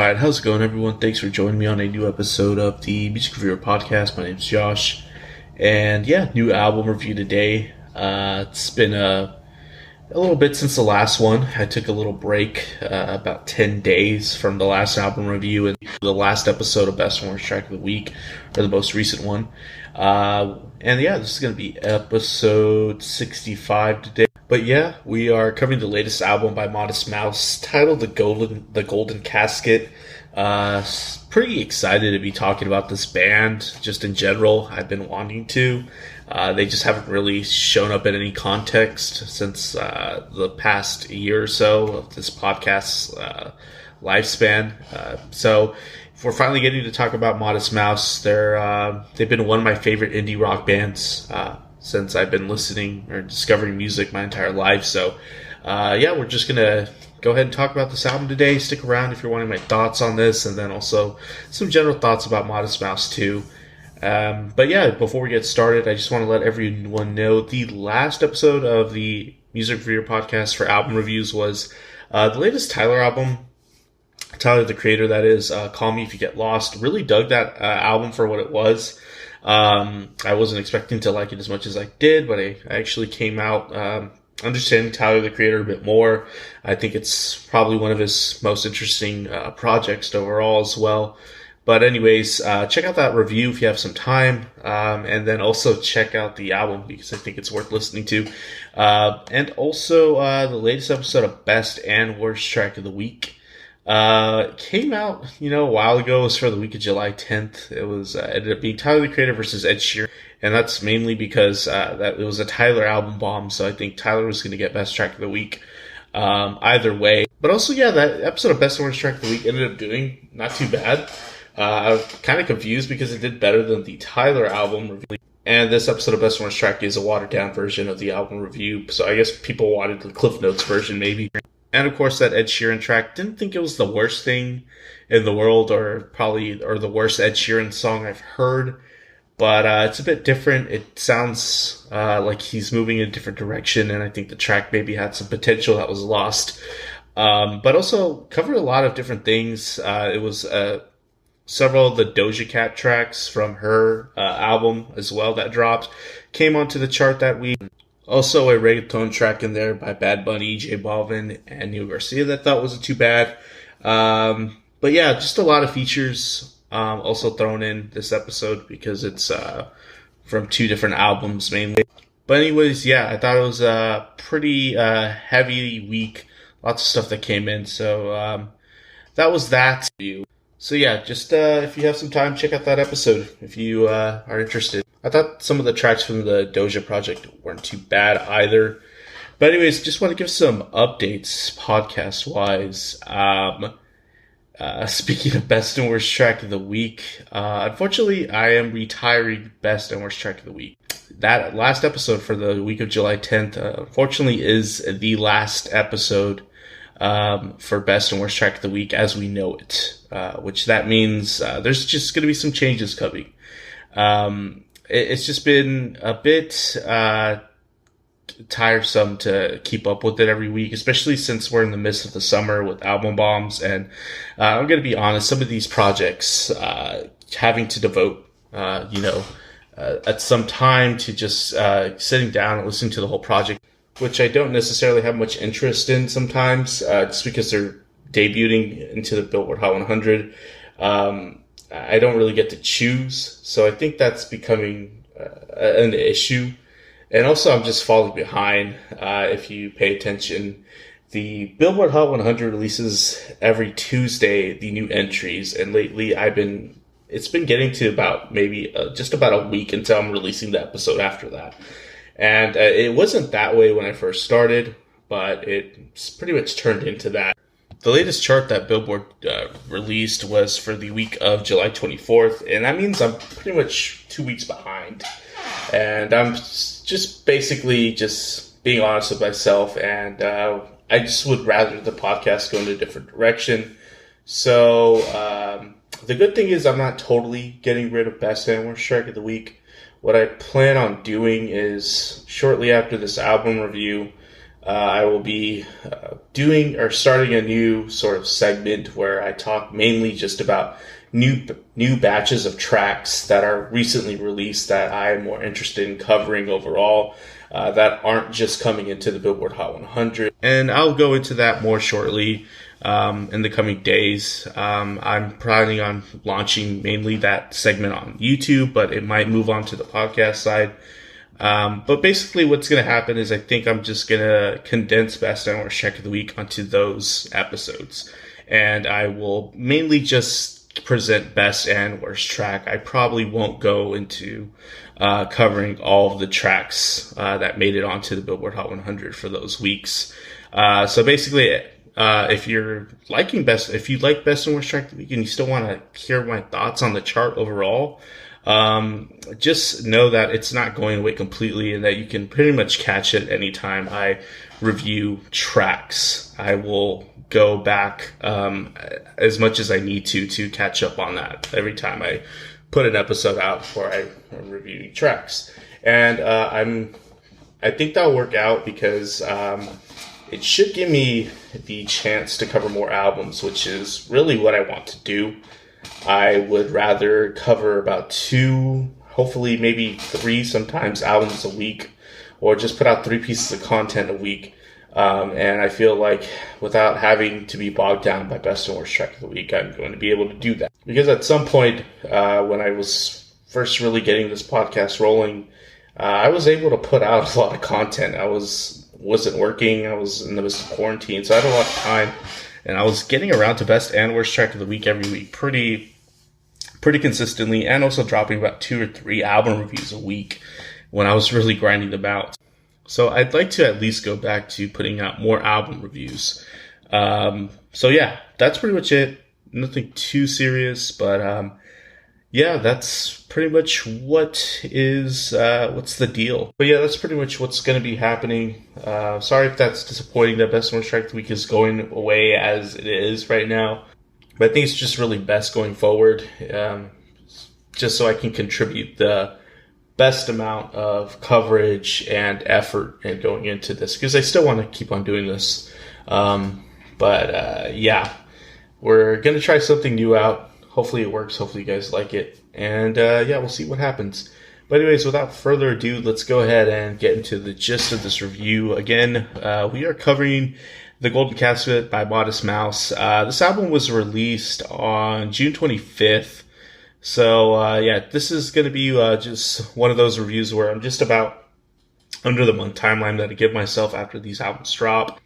Alright, how's it going, everyone? Thanks for joining me on a new episode of the Music Reviewer Podcast. My name's Josh, and yeah, new album review today. It's been a little bit since the last one. I took a little break, about 10 days from the last album review and the last episode of Best and Worst Track of the Week, or the most recent one. And yeah, this is going to be episode 65 today. But yeah, we are covering the latest album by Modest Mouse, titled The Golden Casket. Pretty excited to be talking about this band, just in general. I've been wanting to. They just haven't really shown up in any context since the past year or so of this podcast's lifespan. So if we're finally getting to talk about Modest Mouse, they've been one of my favorite indie rock bands since I've been listening or discovering music my entire life. So yeah, we're just going to go ahead and talk about this album today. Stick around if you're wanting my thoughts on this, and then also some general thoughts about Modest Mouse too. But yeah, before we get started, I just want to let everyone know the last episode of the Music Reviewer Podcast for album reviews was the latest Tyler album. Tyler, the creator, that is, Call Me If You Get Lost. Really dug that album for what it was. I wasn't expecting to like it as much as I did, but I actually came out understanding Tyler, the creator, a bit more. I think it's probably one of his most interesting projects overall as well. But anyways, check out that review if you have some time, and then also check out the album because I think it's worth listening to. And also the latest episode of Best and Worst Track of the Week. Came out, a while ago. It was for the week of July 10th. It was ended up being Tyler, the Creator versus Ed Sheeran. And that's mainly because that it was a Tyler album bomb. So I think Tyler was going to get Best Track of the Week either way. But also, yeah, that episode of Best and Worst Track of the Week ended up doing not too bad. I was kind of confused because it did better than the Tyler album review. And this episode of Best and Worst Track is a watered-down version of the album review. So I guess people wanted the Cliff Notes version, maybe. And of course, that Ed Sheeran track, didn't think it was the worst thing in the world, or the worst Ed Sheeran song I've heard. But it's a bit different. It sounds like he's moving in a different direction, and I think the track maybe had some potential that was lost. But also covered a lot of different things. It was several of the Doja Cat tracks from her album as well that dropped, came onto the chart that week. Also a reggaeton track in there by Bad Bunny, J Balvin, and Neil Garcia that I thought wasn't too bad. But yeah, just a lot of features also thrown in this episode because it's from two different albums mainly. But anyways, yeah, I thought it was a pretty heavy week. Lots of stuff that came in. So that was that. So yeah, just if you have some time, check out that episode if you are interested. I thought some of the tracks from the Doja project weren't too bad either. But anyways, just want to give some updates podcast-wise. Speaking of Best and Worst Track of the Week, unfortunately, I am retiring Best and Worst Track of the Week. That last episode for the week of July 10th, unfortunately, is the last episode for Best and Worst Track of the Week as we know it, which that means there's just going to be some changes coming. It's just been a bit tiresome to keep up with it every week, especially since we're in the midst of the summer with album bombs. And I'm going to be honest, some of these projects having to devote, at some time to just sitting down and listening to the whole project, which I don't necessarily have much interest in sometimes, just because they're debuting into the Billboard Hot 100. I don't really get to choose, so I think that's becoming an issue. And also, I'm just falling behind. If you pay attention, the Billboard Hot 100 releases every Tuesday the new entries, and lately it's been getting to about maybe just about a week until I'm releasing the episode after that. And it wasn't that way when I first started, but it's pretty much turned into that. The latest chart that Billboard released was for the week of July 24th, and that means I'm pretty much 2 weeks behind. And I'm just basically just being honest with myself, and I just would rather the podcast go in a different direction. So the good thing is I'm not totally getting rid of Best and Worst Track of the Week. What I plan on doing is shortly after this album review, I will be doing or starting a new sort of segment where I talk mainly just about new batches of tracks that are recently released that I'm more interested in covering overall, that aren't just coming into the Billboard Hot 100. And I'll go into that more shortly in the coming days. I'm planning on launching mainly that segment on YouTube, but it might move on to the podcast side. But basically what's going to happen is I think I'm just going to condense Best and Worst Track of the Week onto those episodes. And I will mainly just present Best and Worst Track. I probably won't go into covering all of the tracks that made it onto the Billboard Hot 100 for those weeks. So basically, if you like Best and Worst Track of the Week and you still want to hear my thoughts on the chart overall, just know that it's not going away completely and that you can pretty much catch it anytime I review tracks. I will go back as much as I need to catch up on that every time I put an episode out before I'm reviewing tracks. And I think that'll work out because it should give me the chance to cover more albums, which is really what I want to do. I would rather cover about 2, hopefully maybe 3 sometimes albums a week, or just put out 3 pieces of content a week. And I feel like without having to be bogged down by Best and Worst Track of the Week, I'm going to be able to do that. Because at some point, when I was first really getting this podcast rolling, I was able to put out a lot of content. I wasn't working. I was in the midst of quarantine, so I had a lot of time. And I was getting around to Best and Worst Track of the Week every week pretty consistently, and also dropping about 2 or 3 album reviews a week when I was really grinding them out. So I'd like to at least go back to putting out more album reviews. So yeah, that's pretty much it. Nothing too serious, but yeah, that's pretty much what's the deal. But yeah, that's pretty much what's going to be happening. Sorry if that's disappointing that Best and Worst Track of the Week is going away as it is right now. But I think it's just really best going forward, just so I can contribute the best amount of coverage and effort in going into this, because I still want to keep on doing this. But yeah, we're going to try something new out. Hopefully it works. Hopefully you guys like it. And yeah, we'll see what happens. But anyways, without further ado, let's go ahead and get into the gist of this review. Again, we are covering The Golden Casket by Modest Mouse. This album was released on June 25th. So yeah, this is going to be just one of those reviews where I'm just about under the month timeline that I give myself after these albums drop.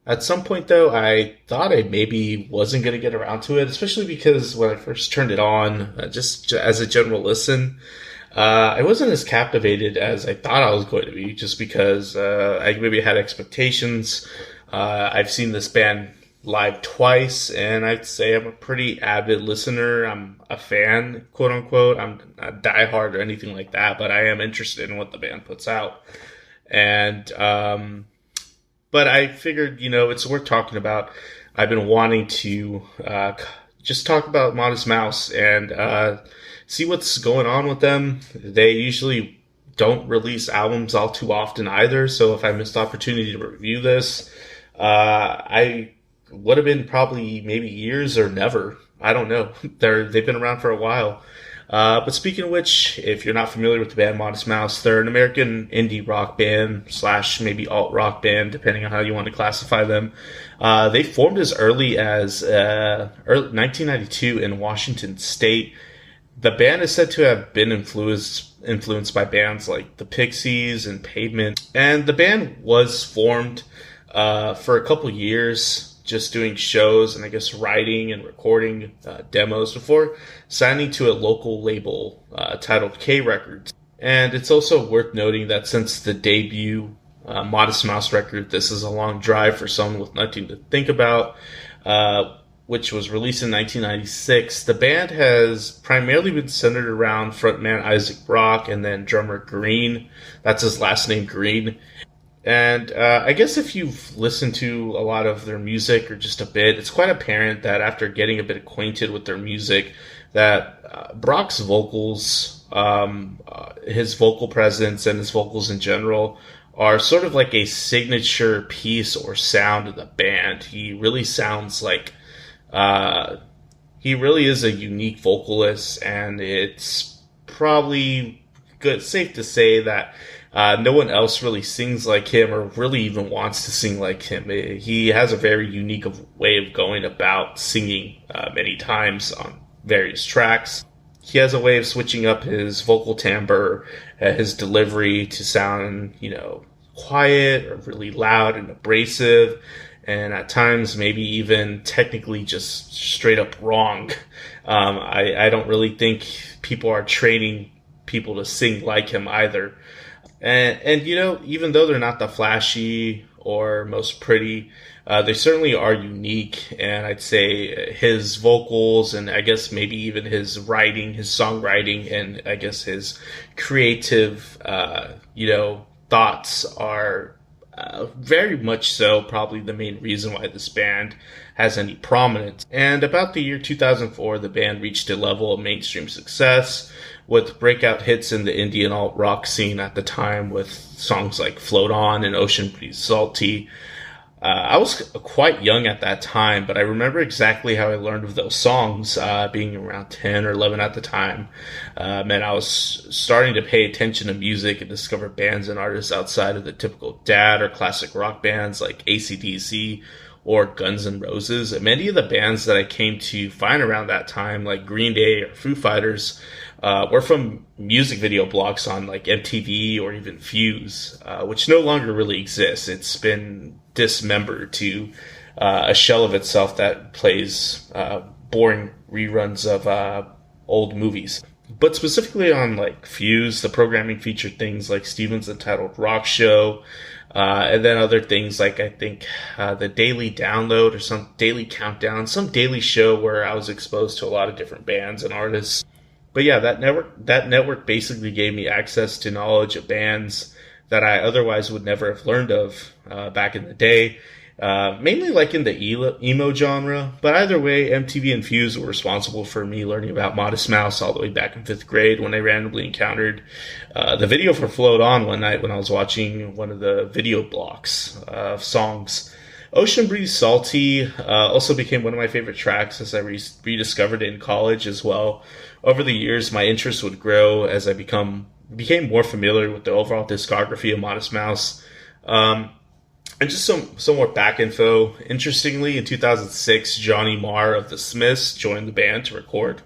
At some point, though, I thought I maybe wasn't going to get around to it, especially because when I first turned it on, just as a general listen, I wasn't as captivated as I thought I was going to be, just because I maybe had expectations. I've seen this band live twice, and I'd say I'm a pretty avid listener. I'm a fan, quote unquote. I'm not diehard or anything like that, but I am interested in what the band puts out. And but I figured, it's worth talking about. I've been wanting to just talk about Modest Mouse and see what's going on with them. They usually don't release albums all too often either, so if I missed the opportunity to review this, I would have been probably maybe years or never. I don't know. They've been around for a while. But speaking of which, if you're not familiar with the band Modest Mouse, they're an American indie rock band / maybe alt rock band, depending on how you want to classify them. They formed as early as 1992 in Washington State. The band is said to have been influenced by bands like the Pixies and Pavement, and the band was formed for a couple years, just doing shows and I guess writing and recording demos before signing to a local label titled K Records. And it's also worth noting that since the debut Modest Mouse record, This Is a Long Drive for Someone with Nothing to Think About, which was released in 1996, the band has primarily been centered around frontman Isaac Brock and then drummer Green. That's his last name, Green. And I guess if you've listened to a lot of their music or just a bit, it's quite apparent that after getting a bit acquainted with their music, that Brock's vocals, his vocal presence and his vocals in general are sort of like a signature piece or sound of the band. He really sounds like he really is a unique vocalist, and it's probably safe to say that no one else really sings like him or really even wants to sing like him. He has a very unique way of going about singing many times on various tracks. He has a way of switching up his vocal timbre, his delivery to sound, quiet or really loud and abrasive, and at times maybe even technically just straight up wrong. I don't really think people are training people to sing like him either. And even though they're not the flashy or most pretty, they certainly are unique. And I'd say his vocals and I guess maybe even his writing, his songwriting, and I guess his creative, thoughts are very much so probably the main reason why this band has any prominence. And about the year 2004, the band reached a level of mainstream success with breakout hits in the indie and alt rock scene at the time with songs like Float On and Ocean Breeze Salty. I was quite young at that time, but I remember exactly how I learned of those songs, being around 10 or 11 at the time. I was starting to pay attention to music and discover bands and artists outside of the typical dad or classic rock bands like AC/DC or Guns N' Roses. And many of the bands that I came to find around that time, like Green Day or Foo Fighters, were from music video blogs on like MTV or even Fuse, which no longer really exists. It's been dismembered to a shell of itself that plays boring reruns of old movies. But specifically on like Fuse, the programming featured things like Steven's Untitled Rock Show, and then other things like I think the Daily Download or some Daily Countdown, some daily show where I was exposed to a lot of different bands and artists. But yeah, that network basically gave me access to knowledge of bands that I otherwise would never have learned of back in the day, mainly like in the emo genre. But either way, MTV and Fuse were responsible for me learning about Modest Mouse all the way back in 5th grade when I randomly encountered the video for Float On one night when I was watching one of the video blocks of songs. Ocean Breeze Salty also became one of my favorite tracks as I rediscovered it in college as well. Over the years, my interest would grow as I became more familiar with the overall discography of Modest Mouse. And just some more back info. Interestingly, in 2006, Johnny Marr of The Smiths joined the band to record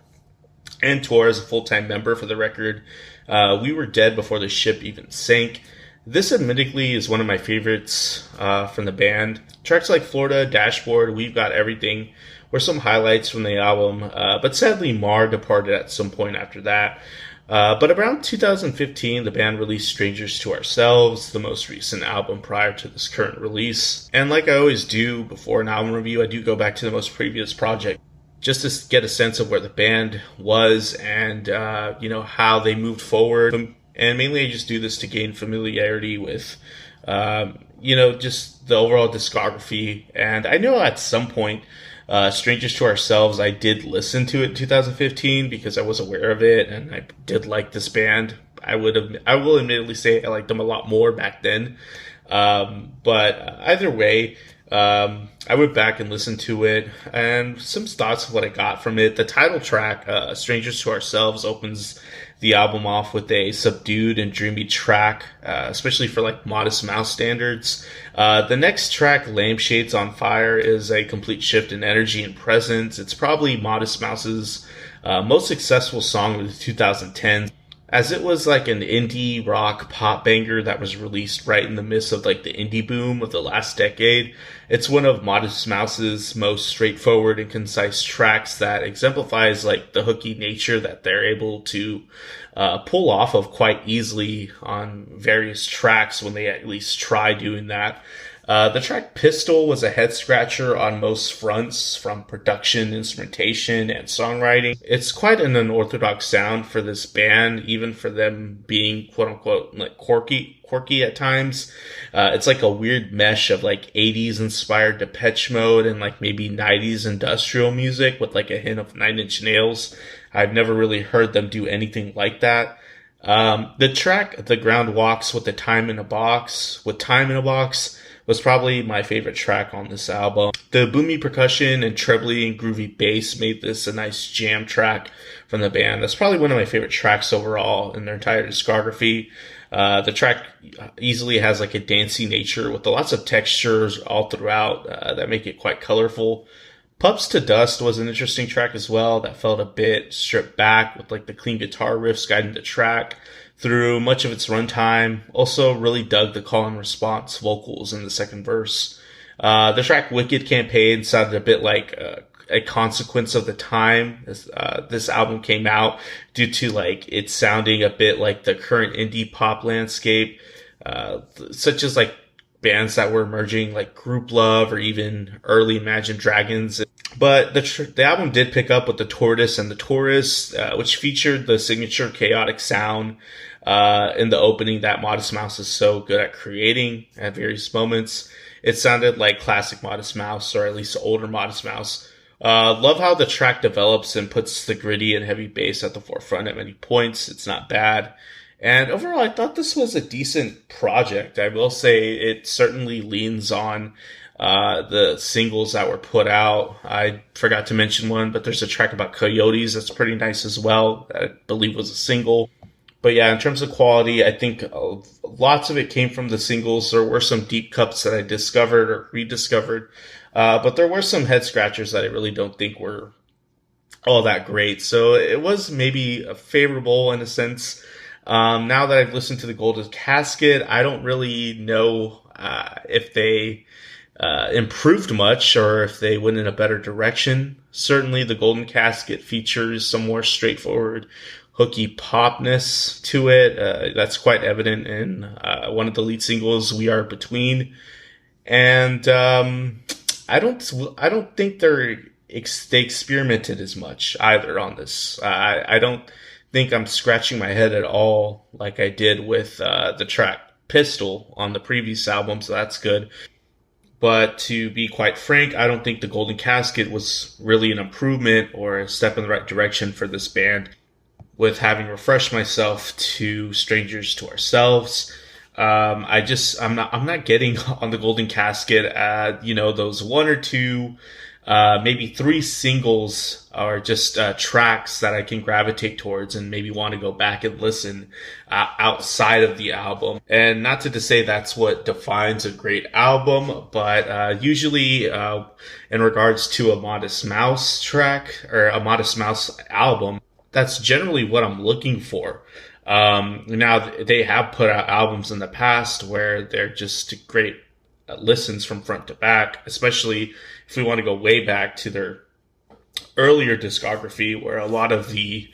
and tour as a full-time member for the record. We Were Dead Before the Ship Even Sank. This admittedly is one of my favorites from the band. Tracks like Florida, Dashboard, We've Got Everything were some highlights from the album, but sadly Marr departed at some point after that. But around 2015, the band released Strangers to Ourselves, the most recent album prior to this current release. And like I always do before an album review, I do go back to the most previous project just to get a sense of where the band was and, how they moved forward. And mainly I just do this to gain familiarity with, just the overall discography. And I know at some point, Strangers to Ourselves, I did listen to it in 2015 because I was aware of it and I did like this band. I will admittedly say I liked them a lot more back then. But either way, I went back and listened to it and some thoughts of what I got from it. The title track, Strangers to Ourselves, opens the album off with a subdued and dreamy track, especially for like Modest Mouse standards. The next track, Lampshades on Fire, is a complete shift in energy and presence. It's probably Modest Mouse's most successful song of the 2010s, as it was like an indie rock pop banger that was released right in the midst of like the indie boom of the last decade. It's one of Modest Mouse's most straightforward and concise tracks that exemplifies like the hooky nature that they're able to pull off of quite easily on various tracks when they at least try doing that. The track Pistol was a head scratcher on most fronts, from production, instrumentation, and songwriting. It's quite an unorthodox sound for this band, even for them being quote unquote like quirky at times. It's like a weird mesh of like 80s inspired Depeche Mode and like maybe 90s industrial music with like a hint of Nine Inch Nails. I've never really heard them do anything like that. The track, The Ground Walks with Time in a Box, was probably my favorite track on this album. The boomy percussion and trebly and groovy bass made this a nice jam track from the band. That's probably one of my favorite tracks overall in their entire discography. The track easily has like a dancey nature with lots of textures all throughout that make it quite colorful. Pups to Dust was an interesting track as well that felt a bit stripped back with like the clean guitar riffs guiding the track through much of its runtime. Also really dug the call and response vocals in the second verse. The track Wicked Campaign sounded a bit like a consequence of the time this album came out, due to like it sounding a bit like the current indie pop landscape, such as like bands that were emerging like Group Love or even early Imagine Dragons. But the album did pick up with The Tortoise and the Taurus, which featured the signature chaotic sound in the opening that Modest Mouse is so good at creating at various moments. It sounded like classic Modest Mouse, or at least older Modest Mouse. Love how the track develops and puts the gritty and heavy bass at the forefront at many points. It's not bad. And overall, I thought this was a decent project. I will say it certainly leans on the singles that were put out. I forgot to mention one, but there's a track about coyotes that's pretty nice as well. I believe was a single. But yeah, in terms of quality, I think lots of it came from the singles. There were some deep cuts that I discovered or rediscovered. But there were some head scratchers that I really don't think were all that great. So it was maybe favorable in a sense. Now that I've listened to the Golden Casket, I don't really know if they improved much or if they went in a better direction. Certainly the Golden Casket features some more straightforward hooky popness to it. That's quite evident in one of the lead singles, We Are Between. And I don't think they experimented as much either on this. I don't think I'm scratching my head at all like I did with the track Pistol on the previous album, so that's good. But to be quite frank, I don't think the Golden Casket was really an improvement or a step in the right direction for this band. With having refreshed myself to Strangers to Ourselves, I'm not getting on the Golden Casket. Those one or two, maybe three singles are just tracks that I can gravitate towards and maybe want to go back and listen outside of the album. And not to say that's what defines a great album, but usually in regards to a Modest Mouse track or a Modest Mouse album, that's generally what I'm looking for. Now they have put out albums in the past where they're just great listens from front to back, especially if we want to go way back to their earlier discography, where a lot of the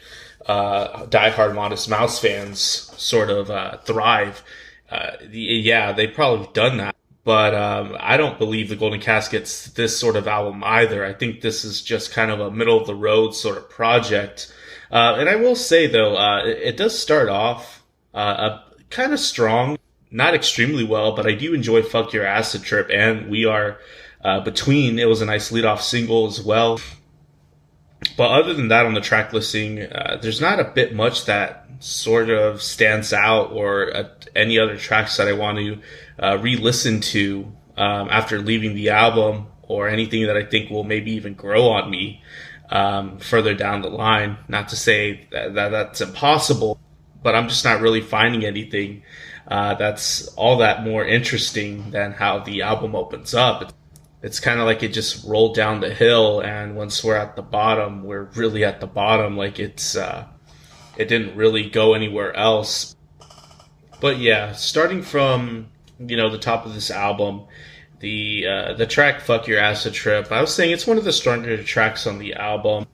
diehard Modest Mouse fans sort of thrive. They've probably done that. But I don't believe the Golden Casket's this sort of album either. I think this is just kind of a middle of the road sort of project. And I will say, though, it does start off kind of strong, not extremely well, but I do enjoy Fuck Your Acid Trip and We Are Between. It was a nice lead-off single as well. But other than that on the track listing, there's not a bit much that sort of stands out or any other tracks that I want to re-listen to after leaving the album, or anything that I think will maybe even grow on me further down the line. Not to say that that's impossible, but I'm just not really finding anything that's all that more interesting than how the album opens up. It's kind of like it just rolled down the hill, and once we're at the bottom, we're really at the bottom. Like it didn't really go anywhere else. But yeah, starting from the top of this album, the track "Fuck Your Acid Trip," I was saying it's one of the stronger tracks on the album,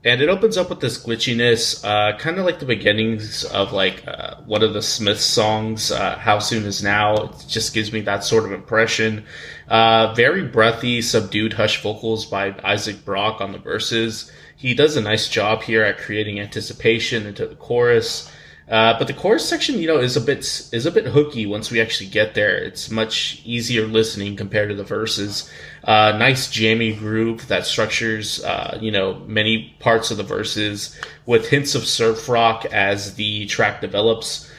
and it opens up with this glitchiness, kind of like the beginnings of like one of the Smiths songs, "How Soon Is Now." It just gives me that sort of impression. Very breathy, subdued hush vocals by Isaac Brock on the verses. He does a nice job here at creating anticipation into the chorus. But the chorus section, is a bit hooky once we actually get there. It's much easier listening compared to the verses. Nice jammy groove that structures, many parts of the verses with hints of surf rock as the track develops.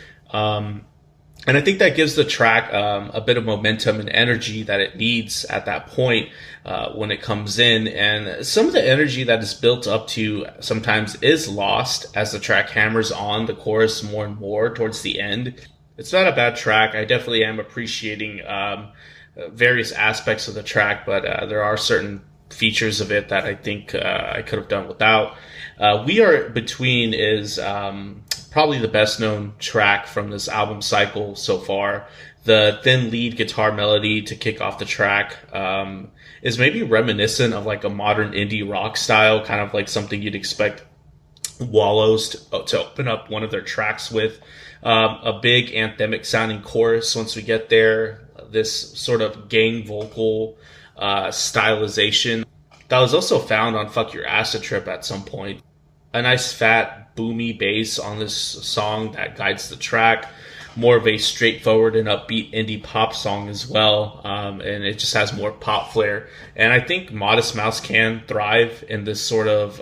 And I think that gives the track a bit of momentum and energy that it needs at that point when it comes in. And some of the energy that is built up to sometimes is lost as the track hammers on the chorus more and more towards the end. It's not a bad track. I definitely am appreciating various aspects of the track, but there are certain features of it that I think I could have done without. We Are Between is probably the best known track from this album cycle so far. The thin lead guitar melody to kick off the track is maybe reminiscent of like a modern indie rock style, kind of like something you'd expect Wallows to open up one of their tracks with. A big anthemic sounding chorus once we get there. This sort of gang vocal stylization that was also found on Fuck Your Acid Trip at some point. A nice fat boomy bass on this song that guides the track. More of a straightforward and upbeat indie pop song as well, and it just has more pop flair. And I think Modest Mouse can thrive in this sort of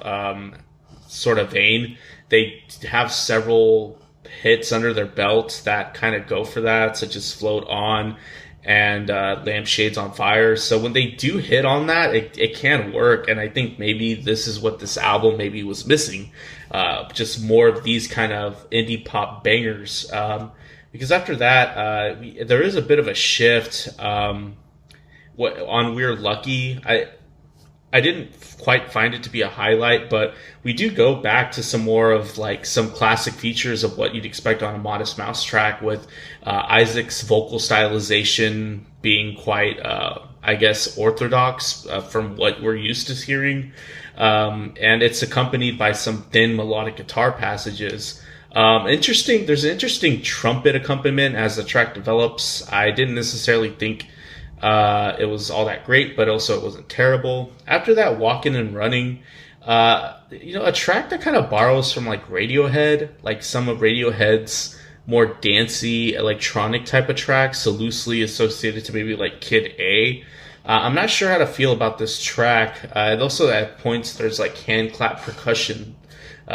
vein. They have several hits under their belt that kind of go for that, such as Float On and Lampshades on Fire. So when they do hit on that, it can work. And I think maybe this is what this album maybe was missing. Just more of these kind of indie pop bangers. Because after that, there is a bit of a shift on We're Lucky. I didn't quite find it to be a highlight, but we do go back to some more of like some classic features of what you'd expect on a Modest Mouse track, with Isaac's vocal stylization being quite, orthodox from what we're used to hearing. And it's accompanied by some thin melodic guitar passages. There's an interesting trumpet accompaniment as the track develops. I didn't necessarily think it was all that great, but also it wasn't terrible. After that, Walking and Running, a track that kind of borrows from like Radiohead, like some of Radiohead's more dancey electronic type of tracks, so loosely associated to maybe like Kid A. I'm not sure how to feel about this track. And also at points there's like hand clap percussion,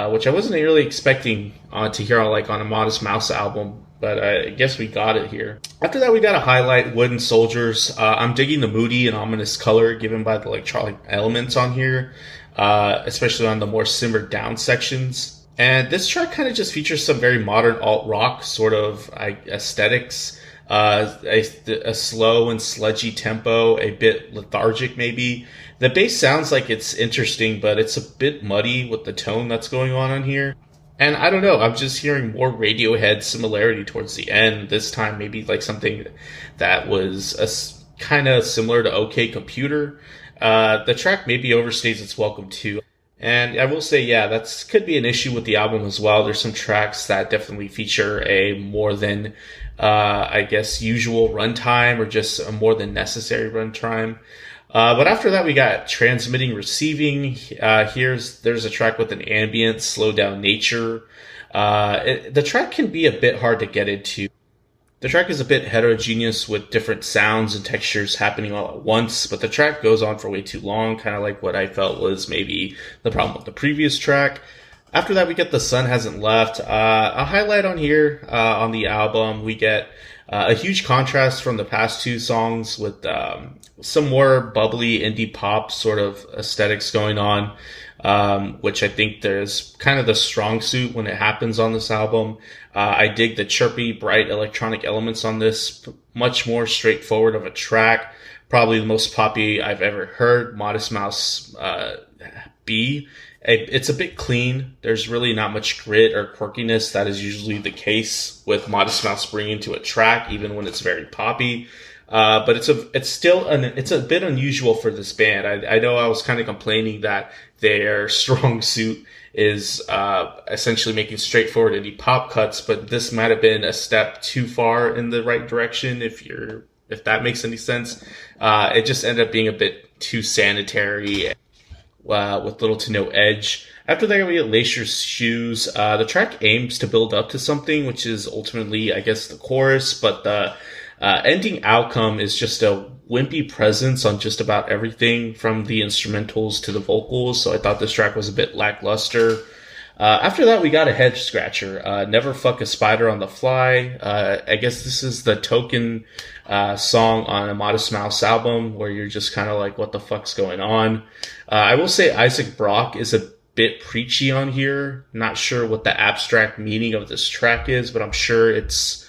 which I wasn't really expecting to hear on a Modest Mouse album. But I guess we got it here. After that, we got to highlight Wooden Soldiers. I'm digging the moody and ominous color given by the electronic elements on here, especially on the more simmered down sections. And this track kind of just features some very modern alt-rock sort of aesthetics. A slow and sludgy tempo, a bit lethargic maybe. The bass sounds like it's interesting, but it's a bit muddy with the tone that's going on here. And I don't know, I'm just hearing more Radiohead similarity towards the end. This time, maybe like something that was kind of similar to OK Computer. The track maybe overstays its welcome too. And I will say, yeah, that could be an issue with the album as well. There's some tracks that definitely feature a more than, usual runtime, or just a more than necessary runtime. But after that, we got Transmitting Receiving. There's a track with an ambient, slow down nature. The track can be a bit hard to get into. The track is a bit heterogeneous with different sounds and textures happening all at once, but the track goes on for way too long, kind of like what I felt was maybe the problem with the previous track. After that, we get The Sun Hasn't Left. A highlight on here on the album, we get a huge contrast from the past two songs with some more bubbly indie pop sort of aesthetics going on, which I think there's kind of the strong suit when it happens on this album. I dig the chirpy, bright electronic elements on this, much more straightforward of a track. Probably the most poppy I've ever heard Modest Mouse be. It's a bit clean. There's really not much grit or quirkiness that is usually the case with Modest Mouse bringing to a track, even when it's very poppy. But it's a bit unusual for this band. I know I was kind of complaining that their strong suit is essentially making straightforward indie pop cuts, but this might have been a step too far in the right direction if that makes any sense. It just ended up being a bit too sanitary. with little to no edge. After that, we get Lace Your Shoes. The track aims to build up to something, which is ultimately, I guess, the chorus, but the ending outcome is just a wimpy presence on just about everything from the instrumentals to the vocals. So I thought this track was a bit lackluster. After that, we got a Hedge Scratcher. Never Fuck a Spider on the Fly. I guess this is the token song on a Modest Mouse album where you're just kind of like, what the fuck's going on? I will say Isaac Brock is a bit preachy on here. Not sure what the abstract meaning of this track is, but I'm sure it's,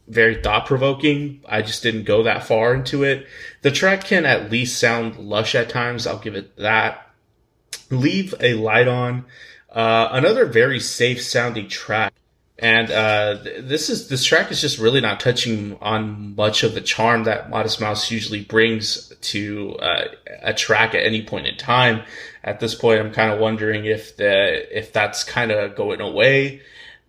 very thought-provoking. I just didn't go that far into it. The track can at least sound lush at times. I'll give it that. Leave a Light On. Another very safe sounding track. And this track is just really not touching on much of the charm that Modest Mouse usually brings to a track at any point in time. At this point, I'm kind of wondering if that's kind of going away.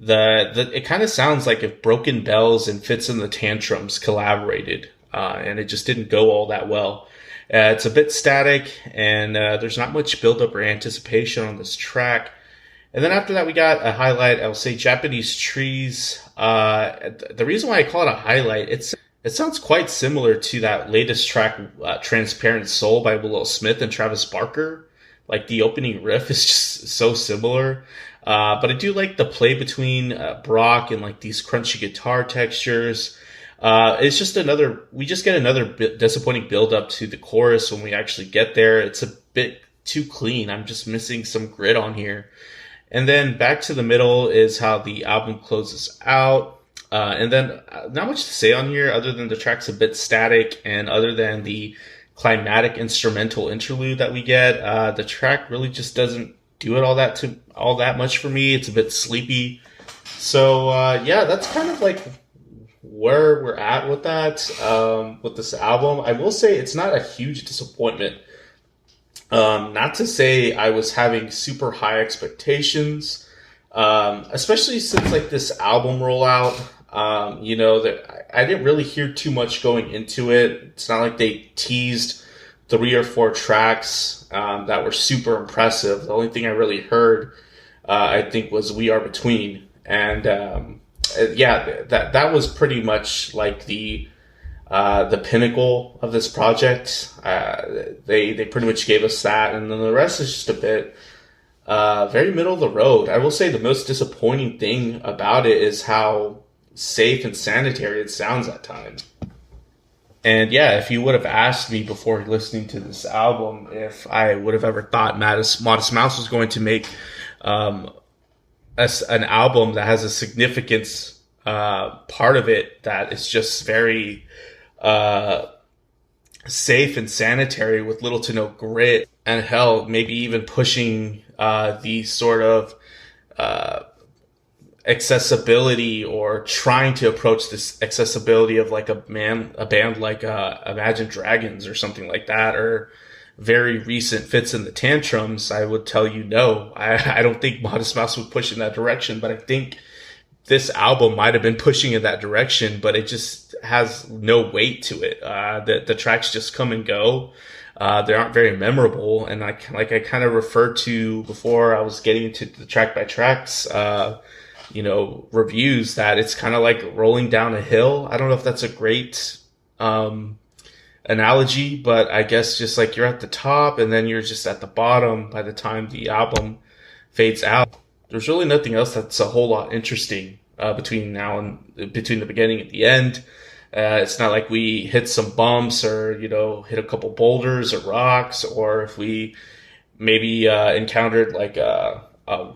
It kind of sounds like if Broken Bells and Fits in the Tantrums collaborated, and it just didn't go all that well. It's a bit static, and there's not much build-up or anticipation on this track. And then after that, we got a highlight. I will say Japanese Trees. The reason why I call it a highlight, it sounds quite similar to that latest track, Transparent Soul by Will Smith and Travis Barker. Like, the opening riff is just so similar. But I do like the play between Brock and like these crunchy guitar textures. It's just we just get another disappointing build up to the chorus when we actually get there. It's a bit too clean. I'm just missing some grit on here. And then back to the middle is how the album closes out. And then not much to say on here other than the track's a bit static, and other than the climatic instrumental interlude that we get, the track really just doesn't do it all that much for me. It's a bit sleepy. So that's kind of like where we're at with that, with this album. I will say it's not a huge disappointment. Not to say I was having super high expectations, especially since like this album rollout. That I didn't really hear too much going into it. It's not like they teased 3 or 4 tracks that were super impressive. The only thing I really heard, I think, was We Are Between. And that was pretty much like the pinnacle of this project. They pretty much gave us that, and then the rest is just a bit very middle of the road. I will say the most disappointing thing about it is how safe and sanitary it sounds at times. And yeah, if you would have asked me before listening to this album if I would have ever thought Modest Mouse was going to make an album that has a significance part of it that is just very safe and sanitary with little to no grit, and hell, maybe even pushing the sort of accessibility, or trying to approach this accessibility of like a band like Imagine Dragons or something like that, or very recent Fits in the Tantrums, I would tell you no. I don't think Modest Mouse would push in that direction, but I think this album might have been pushing in that direction, but it just has no weight to it. The tracks just come and go. They aren't very memorable, and I kind of referred to before I was getting into the track by tracks, reviews, that it's kind of like rolling down a hill. I don't know if that's a great analogy, but I guess just like you're at the top and then you're just at the bottom by the time the album fades out. There's really nothing else that's a whole lot interesting between the beginning and the end. It's not like we hit some bumps or, hit a couple boulders or rocks, or if we maybe encountered like an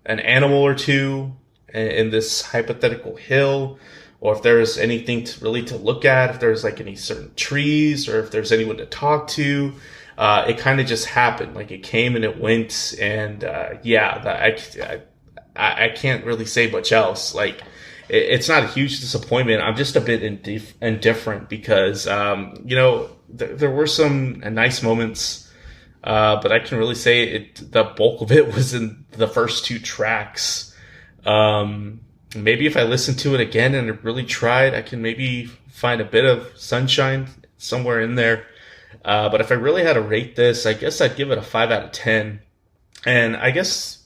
animal or two in this hypothetical hill, or if there's anything to look at, if there's like any certain trees, or if there's anyone to talk to. It kind of just happened. Like, it came and it went, and I can't really say much else. Like, it's not a huge disappointment. I'm just a bit indifferent because, there were some nice moments, but I can really say the bulk of it was in the first 2 tracks. Maybe if I listen to it again and really tried, I can maybe find a bit of sunshine somewhere in there. But if I really had to rate this, I guess I'd give it a 5 out of 10. And I guess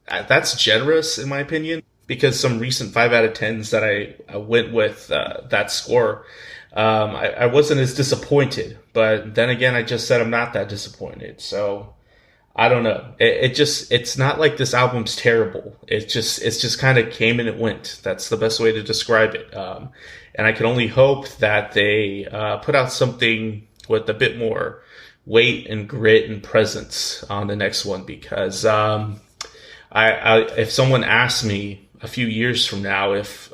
that's generous in my opinion, because some recent 5 out of 10s that I went with that score, I wasn't as disappointed. But then again, I just said I'm not that disappointed. So I don't know. It's not like this album's terrible. It's just kind of came and it went. That's the best way to describe it. And I can only hope that they put out something with a bit more weight and grit and presence on the next one, because if someone asked me a few years from now if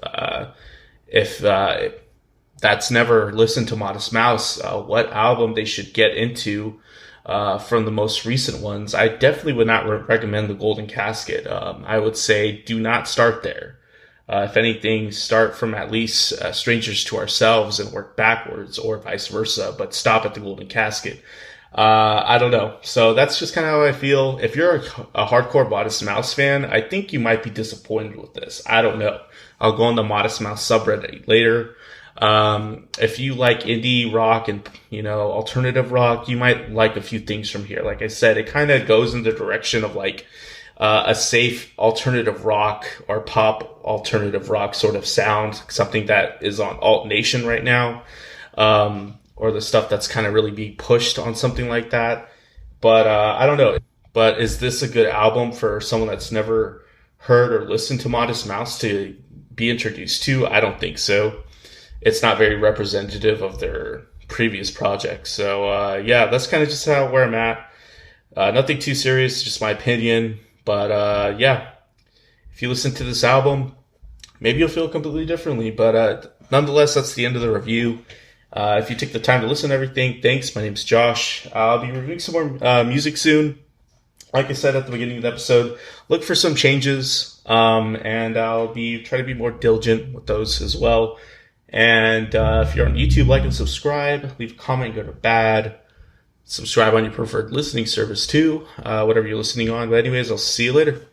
that's never listened to Modest Mouse, what album they should get into from the most recent ones, I definitely would not recommend the Golden Casket. I would say do not start there. If anything, start from at least Strangers to Ourselves and work backwards, or vice versa, but stop at the Golden Casket. I don't know. So that's just kind of how I feel. If you're a hardcore Modest Mouse fan, I think you might be disappointed with this. I don't know. I'll go on the Modest Mouse subreddit later. If you like indie rock and, alternative rock, you might like a few things from here. Like I said, it kind of goes in the direction of like a safe alternative rock or pop alternative rock sort of sound, something that is on Alt Nation right now, or the stuff that's kind of really being pushed on something like that. But I don't know. But is this a good album for someone that's never heard or listened to Modest Mouse to be introduced to? I don't think so. It's not very representative of their previous projects. So that's kind of just where I'm at. Nothing too serious, just my opinion. But if you listen to this album, maybe you'll feel completely differently. But nonetheless, that's the end of the review. If you took the time to listen to everything, thanks. My name's Josh. I'll be reviewing some more music soon. Like I said at the beginning of the episode, look for some changes, and I'll try to be more diligent with those as well. And if you're on YouTube, like and subscribe. Leave a comment, good or bad. Subscribe on your preferred listening service too, whatever you're listening on. But anyways, I'll see you later.